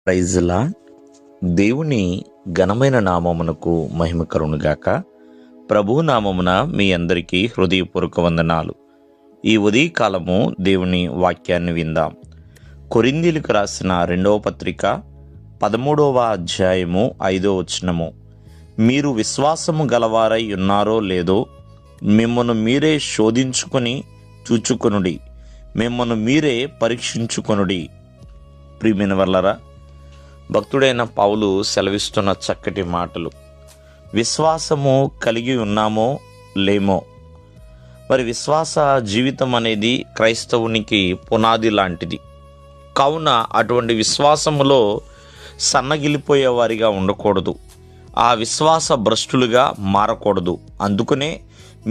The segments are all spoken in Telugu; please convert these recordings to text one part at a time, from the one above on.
ప్రైజ్లా దేవుని ఘనమైన నామమునకు మహిమ కలుగునుగాక. ప్రభు నామమున మీ అందరికీ హృదయపూర్వక వందనాలు. ఈ ఉదయకాలము దేవుని వాక్యాన్ని విందాం. కొరింథీయులకు రాసిన 2వ పత్రిక 13వ అధ్యాయము 5వ వచనము. మీరు విశ్వాసము గలవారై ఉన్నారో లేదో మిమ్మను మీరే శోధించుకొని చూచుకొనుడి, మిమ్మను మీరే పరీక్షించుకొనుడి. ప్రియమైన వాళ్ళరా, భక్తుడైన పౌలు సెలవిస్తున్న చక్కటి మాటలు. విశ్వాసము కలిగి ఉన్నామో లేమో. మరి విశ్వాస జీవితం అనేది క్రైస్తవునికి పునాది లాంటిది. కావున అటువంటి విశ్వాసములో సన్నగిలిపోయే వారిగా ఉండకూడదు, ఆ విశ్వాస భ్రష్టులుగా మారకూడదు. అందుకనే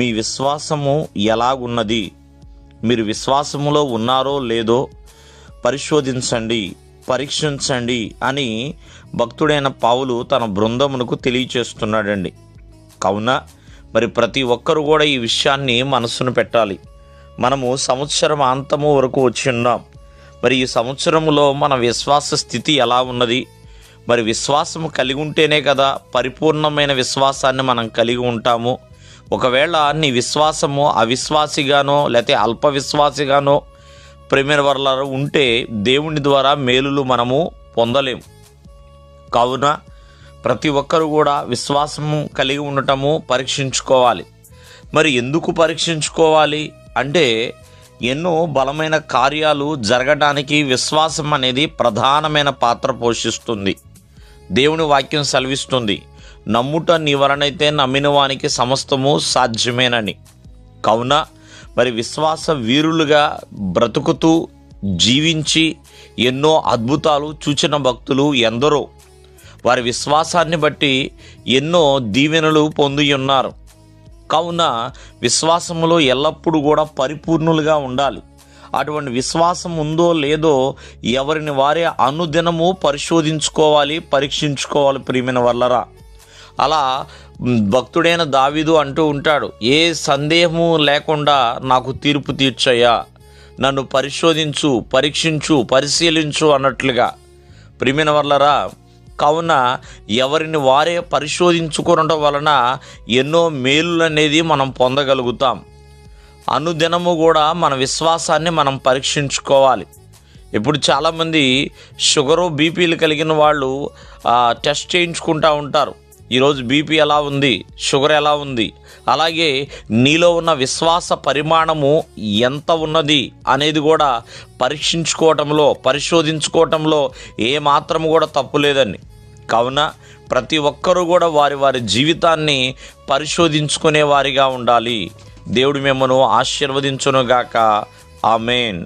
మీ విశ్వాసము ఎలాగున్నది, మీరు విశ్వాసములో ఉన్నారో లేదో పరిశోధించండి, పరీక్షించండి అని భక్తుడైన పౌలు తన బృందమునకు తెలియచేస్తున్నాడండి. కావున మరి ప్రతి ఒక్కరు కూడా ఈ విషయాన్ని మనసును పెట్టాలి. మనము సంవత్సరం అంతము వరకు వచ్చి ఉన్నాం. మరి ఈ సంవత్సరంలో మన విశ్వాస స్థితి ఎలా ఉన్నది? మరి విశ్వాసము కలిగి ఉంటేనే కదా పరిపూర్ణమైన విశ్వాసాన్ని మనం కలిగి ఉంటాము. ఒకవేళ నీ విశ్వాసము అవిశ్వాసిగానో లేకపోతే అల్ప విశ్వాసిగానో ప్రేమైన వర్లారా ఉంటే దేవుని ద్వారా మేలులు మనము పొందలేము. కావున ప్రతి ఒక్కరు కూడా విశ్వాసము కలిగి ఉండటము పరీక్షించుకోవాలి. మరి ఎందుకు పరీక్షించుకోవాలి అంటే, ఎన్నో బలమైన కార్యాలు జరగడానికి విశ్వాసం అనేది ప్రధానమైన పాత్ర పోషిస్తుంది. దేవుని వాక్యం సెలవిస్తుంది, నమ్ముట నీ వలనైతే నమ్మిన వానికి సమస్తము సాధ్యమేనని. కావున మరి విశ్వాస వీరులుగా బ్రతుకుతూ జీవించి ఎన్నో అద్భుతాలు చూచిన భక్తులు ఎందరో వారి విశ్వాసాన్ని బట్టి ఎన్నో దీవెనలు పొంది ఉన్నారు. కావున విశ్వాసములో ఎల్లప్పుడూ కూడా పరిపూర్ణులుగా ఉండాలి. అటువంటి విశ్వాసం ఉందో లేదో ఎవరిని వారే అనుదినము పరిశోధించుకోవాలి, పరీక్షించుకోవాలి. ప్రియమైన వల్లరా, అలా భక్తుడైన దావీదు అంటూ ఉంటాడు, ఏ సందేహము లేకుండా నాకు తీర్పు తీర్చయ్యా, నన్ను పరిశోధించు, పరీక్షించు, పరిశీలించు అన్నట్లుగా. ప్రియమైన వల్లరా, కావున ఎవరిని వారే పరిశోధించుకోవడం వలన ఎన్నో మేలులు అనేది మనం పొందగలుగుతాం. అనుదినము కూడా మన విశ్వాసాన్ని మనం పరీక్షించుకోవాలి. ఇప్పుడు చాలామంది షుగరు బీపీలు కలిగిన వాళ్ళు టెస్ట్ చేయించుకుంటూ ఉంటారు. ఈరోజు బీపీ ఎలా ఉంది, షుగర్ ఎలా ఉంది, అలాగే నీలో ఉన్న విశ్వాస పరిమాణము ఎంత ఉన్నది అనేది కూడా పరీక్షించుకోవటంలో, పరిశోధించుకోవటంలో ఏమాత్రము కూడా తప్పు లేదండి. కావున ప్రతి ఒక్కరూ కూడా వారి వారి జీవితాన్ని పరిశోధించుకునే వారిగా ఉండాలి. దేవుడు మిమ్మను ఆశీర్వదించునుగాక. ఆమేన్.